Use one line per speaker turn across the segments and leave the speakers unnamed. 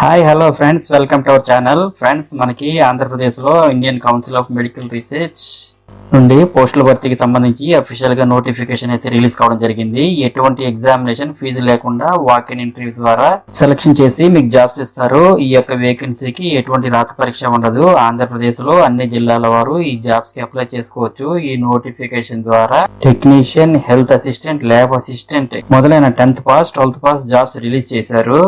Hi hello friends, welcome to our channel. Friends, మనకి ఆంధ్రప్రదేశ్లో Indian council of medical research నుండి పోస్టుల భర్తీకి సంబంధించి అఫీషియల్ గా నోటిఫికేషన్ అయితే రిలీజ్ కావడం జరిగింది. ఎటువంటి ఎగ్జామినేషన్ ఫీజు లేకుండా వాక్-ఇన్ ఇంటర్వ్యూ ద్వారా సెలక్షన్ చేసి మీకు జాబ్స్ ఇస్తారు. ఈ యొక్క వేకెన్సీకి ఎటువంటి రాత పరీక్ష ఉండదు. ఆంధ్రప్రదేశ్ లో అన్ని జిల్లాల వారు ఈ జాబ్స్ కి అప్లై చేసుకోవచ్చు. ఈ నోటిఫికేషన్ ద్వారా technician, health assistant, lab assistant మొదలైన 10th pass 12th pass jobs release చేశారు.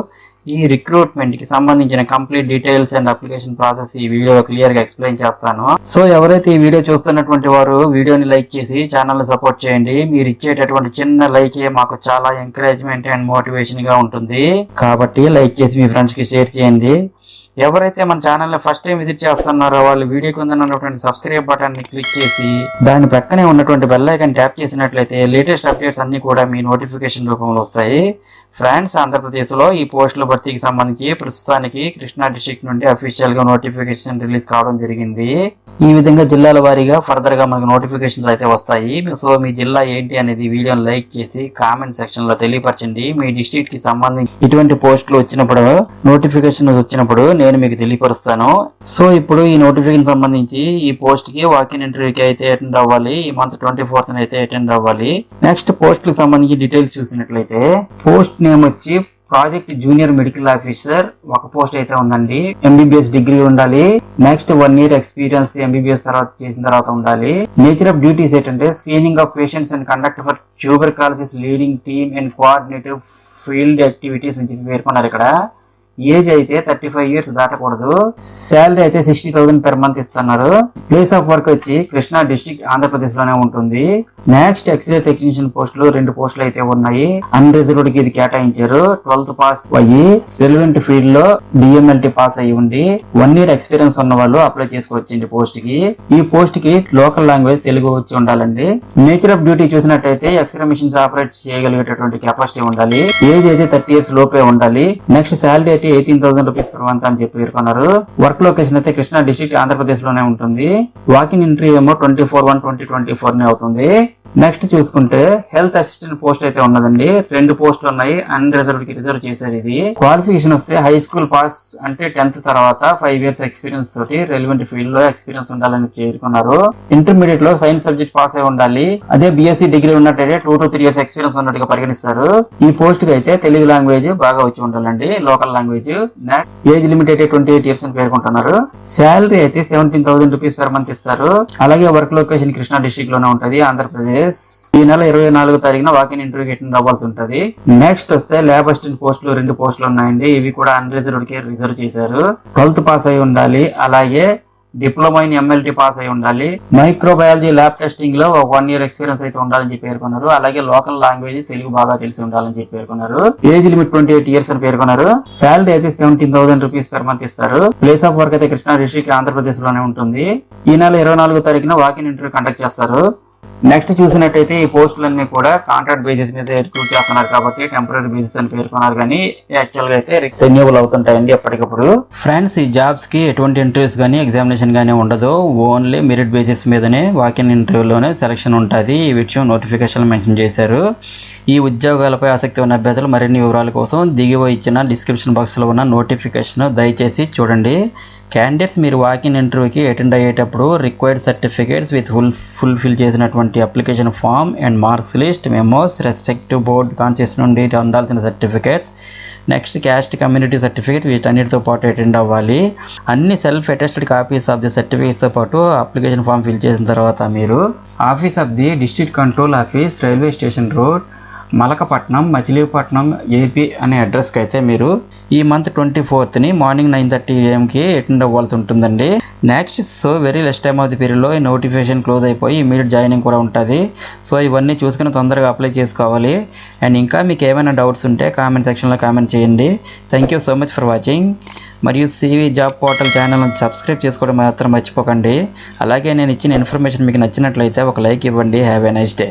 ఈ రిక్రూట్మెంట్ కి సంబంధించిన complete details and application process ఈ వీడియో క్లియర్ గా ఎక్స్ప్లెయిన్ చేస్తాను. సో ఎవరైతే ఈ వీడియో చూస్తున్నటువంటి వారు వీడియోని లైక్ చేసి ఛానల్ ని సపోర్ట్ చేయండి. మీరు ఇచ్చేటటువంటి చిన్న లైకే మాకు చాలా ఎంకరేజ్మెంట్ అండ్ మోటివేషన్ గా ఉంటుంది. కాబట్టి లైక్ చేసి మీ ఫ్రెండ్స్ కి షేర్ చేయండి. ఎవరైతే మన ఛానల్ ని ఫస్ట్ టైం విజిట్ చేస్తున్నారో వాళ్ళు వీడియో కింద ఉన్నటువంటి సబ్స్క్రైబ్ బటన్ ని క్లిక్ చేసి దాని ప్రక్కనే ఉన్నటువంటి బెల్ ఐకాన్ ట్యాప్ చేసినట్లయితే లేటెస్ట్ అప్డేట్స్ అన్ని కూడా మీ నోటిఫికేషన్ రూపంలో వస్తాయి. ఫ్రెండ్స్, ఆంధ్రప్రదేశ్ లో ఈ పోస్టుల భర్తీకి సంబంధించి ప్రస్తుతానికి కృష్ణా డిస్ట్రిక్ట్ నుండి అఫీషియల్ గా నోటిఫికేషన్ రిలీజ్ కావడం జరిగింది. ఈ విధంగా జిల్లాల వారీగా ఫర్దర్ గా మనకు నోటిఫికేషన్స్ అయితే వస్తాయి. సో మీ జిల్లా ఏంటి అనేది వీడియోని లైక్ చేసి కామెంట్ సెక్షన్ లో తెలియపరచండి. మీ డిస్ట్రిక్ట్ కి సంబంధించి ఇటువంటి పోస్టులు వచ్చినప్పుడు, నోటిఫికేషన్ వచ్చినప్పుడు నేను మీకు తెలియపరుస్తాను. సో ఇప్పుడు ఈ నోటిఫికేషన్ సంబంధించి ఈ పోస్ట్ కి వాక్-ఇన్ ఇంటర్వ్యూకి అయితే అటెండ్ అవ్వాలి. ఈ మంత్ 24th అయితే అటెండ్ అవ్వాలి. నెక్స్ట్ పోస్ట్ కి సంబంధించి డీటెయిల్స్ చూసినట్లయితే పోస్ట్ నేమ్ వచ్చి ప్రాజెక్ట్ జూనియర్ మెడికల్ ఆఫీసర్ ఒక పోస్ట్ అయితే ఉందండి. ఎంబీబీఎస్ డిగ్రీ ఉండాలి. నెక్స్ట్ 1 year ఎక్స్పీరియన్స్ ఎంబీబీఎస్ తర్వాత చేసిన తర్వాత ఉండాలి. నేచర్ ఆఫ్ డ్యూటీస్ ఏంటంటే screening of patients and conduct for tuberculosis, leading team and coordinative field activities అని చెప్పి పేర్కొన్నారు. ఇక్కడ ఏజ్ అయితే 35 years దాటకూడదు. శాలరీ అయితే 60,000 per month ఇస్తున్నారు. ప్లేస్ ఆఫ్ వర్క్ వచ్చి కృష్ణా డిస్ట్రిక్ట్ ఆంధ్రప్రదేశ్ లోనే ఉంటుంది. నెక్స్ట్ ఎక్స్రే టెక్నీషియన్ పోస్టులు 2 పోస్టులు అయితే ఉన్నాయి. అన్రిజర్వ్డ్ కి ఇది కేటాయించారు. 12th పాస్ అయ్యి రెలవెంట్ ఫీల్డ్ లో డిఎంఎల్టీ పాస్ అయ్యి ఉండి 1 year ఎక్స్పీరియన్స్ ఉన్న వాళ్ళు అప్లై చేసుకోవచ్చండి పోస్ట్ కి. ఈ పోస్ట్ కి లోకల్ లాంగ్వేజ్ తెలుగు వచ్చి ఉండాలండి. నేచర్ ఆఫ్ డ్యూటీ చూసినట్టయితే ఎక్స్రే మిషన్స్ ఆపరేట్ చేయగలిగేటటువంటి కెపాసిటీ ఉండాలి. ఏజ్ అయితే 30 years లోపే ఉండాలి. Next salary 18,000 rupees per month అని చెప్పి పేర్కొన్నారు. వర్క్ లొకేషన్ అయితే కృష్ణా డిస్ట్రిక్ట్ ఆంధ్రప్రదేశ్ లోనే ఉంటుంది. వాక్-ఇన్ ఇంటర్వ్యూ ఏమో 24/1/2024 అవుతుంది. నెక్స్ట్ చూసుకుంటే హెల్త్ అసిస్టెంట్ పోస్ట్ అయితే ఉన్నదండి. 2 పోస్టులు ఉన్నాయి. అన్రిజర్వ్డ్ కి రిజర్వ్ చేశారు. ఇది క్వాలిఫికేషన్ వస్తే హై స్కూల్ పాస్ అంటే 10th తర్వాత 5 years ఎక్స్పీరియన్స్ తోటి రెలవెంట్ ఫీల్డ్ లో ఎక్స్పీరియన్స్ ఉండాలని పేర్కొన్నారు. ఇంటర్మీడియట్ లో సైన్స్ సబ్జెక్ట్ పాస్ అయి ఉండాలి. అదే బీఎస్సీ డిగ్రీ ఉన్నట్టయితే 2 to 3 years ఎక్స్పీరియన్స్ ఉన్నట్టుగా పరిగణిస్తారు. ఈ పోస్ట్ కి అయితే తెలుగు లాంగ్వేజ్ బాగా వచ్చి ఉండాలండి, లోకల్ లాంగ్వేజ్. ఏజ్ లిమిట్ అయితే 28 years అని పేర్కొంటున్నారు. శాలరీ అయితే 17,000 rupees per month ఇస్తారు. అలాగే వర్క్ లొకేషన్ కృష్ణా డిస్ట్రిక్ట్ లోనే ఉంటది, ఆంధ్రప్రదేశ్. ఈ నెల 24వ తారీఖున వాక్-ఇన్ ఇంటర్వ్యూకి అటెండ్ అవ్వాల్సి ఉంటది. నెక్స్ట్ వస్తే ల్యాబ్ అసిస్టెంట్ పోస్టులు 2 పోస్టులు ఉన్నాయండి. ఇవి కూడా అన్రిజర్వ్డ్ కి రిజర్వ్ చేశారు. 12th పాస్ అయి ఉండాలి. అలాగే డిప్లొమా ఇన్ ఎంఎల్టీ పాస్ అయి ఉండాలి. మైక్రోబయాలజీ ల్యాబ్ టెస్టింగ్ లో 1 year ఎక్స్పీరియన్స్ అయితే ఉండాలని చెప్పి పేర్కొన్నారు. అలాగే లోకల్ లాంగ్వేజ్ తెలుగు బాగా తెలిసి ఉండాలని చెప్పి పేర్కొన్నారు. ఏజ్ లిమిట్ 28 years అని పేర్కొన్నారు. శాలరీ అయితే 17,000 rupees per month ఇస్తారు. ప్లేస్ ఆఫ్ వర్క్ అయితే కృష్ణా డిస్ట్రిక్ట్ ఆంధ్రప్రదేశ్ లోనే ఉంటుంది. ఈ నెల 24వ తారీఖున వాక్-ఇన్ ఇంటర్వ్యూ కండక్ట్ చేస్తారు. నెక్స్ట్ చూసినట్టయితే ఈ పోస్టులన్నీ కూడా కాంట్రాక్ట్ బేసిస్ మీద రిక్రూట్ చేస్తున్నారు కాబట్టి టెంపరీ బేసిస్ అని పేర్కొన్నారు. కానీ యాక్చువల్ గా అయితే రెన్యూవల్ అవుతుంటాయండి ఎప్పటికప్పుడు. ఫ్రెండ్స్, ఈ జాబ్స్ కి ఎటువంటి ఇంటర్వ్యూస్ కానీ ఎగ్జామినేషన్ కానీ ఉండదు. ఓన్లీ మెరిట్ బేసిస్ మీదనే వాక్-ఇన్ ఇంటర్వ్యూలోనే సెలక్షన్ ఉంటుంది. ఈ విషయం నోటిఫికేషన్ మెన్షన్ చేశారు. ఈ ఉద్యోగాలపై ఆసక్తి ఉన్న అభ్యర్థులు మరిన్ని వివరాల కోసం దిగువ ఇచ్చిన డిస్క్రిప్షన్ బాక్స్ లో ఉన్న నోటిఫికేషన్ దయచేసి చూడండి. క్యాండిడేట్స్ మీరు వాక్-ఇన్ ఇంటర్వ్యూకి అటెండ్ అయ్యేటప్పుడు రిక్వైర్డ్ సర్టిఫికేట్స్ విత్ ఫుల్ఫిల్ చేసినటువంటి application form and marks list, memos, respective board concerns నుండి ఉండాల్సిన certificates, next caste community certificate వీటన్నిటితో పాటు అటెండ్ అవ్వాలి. అన్ని self attested copies of the సర్టిఫికేట్స్తో పాటు అప్లికేషన్ ఫామ్ ఫిల్ చేసిన తర్వాత మీరు office of the district control office, railway station road, Malakapatnam, Machilipatnam, AP అనే అడ్రస్కి అయితే మీరు ఈ month 24th morning 9:30 AM attend అవ్వాల్సి ఉంటుందండి. Next very less time of the పీరియడ్లో ఈ నోటిఫికేషన్ క్లోజ్ అయిపోయి ఇమీడియట్ జాయినింగ్ కూడా ఉంటుంది. సో ఇవన్నీ చూసుకుని తొందరగా అప్లై చేసుకోవాలి. అండ్ ఇంకా మీకు ఏమైనా డౌట్స్ ఉంటే కామెంట్ సెక్షన్లో కామెంట్ చేయండి. Thank you so much for watching. మరియు సివి జాబ్ పోర్టల్ ఛానల్ని సబ్స్క్రైబ్ చేసుకోవడం మాత్రం మర్చిపోకండి. అలాగే నేను ఇచ్చిన ఇన్ఫర్మేషన్ మీకు నచ్చినట్లయితే ఒక లైక్ ఇవ్వండి. Have a nice day.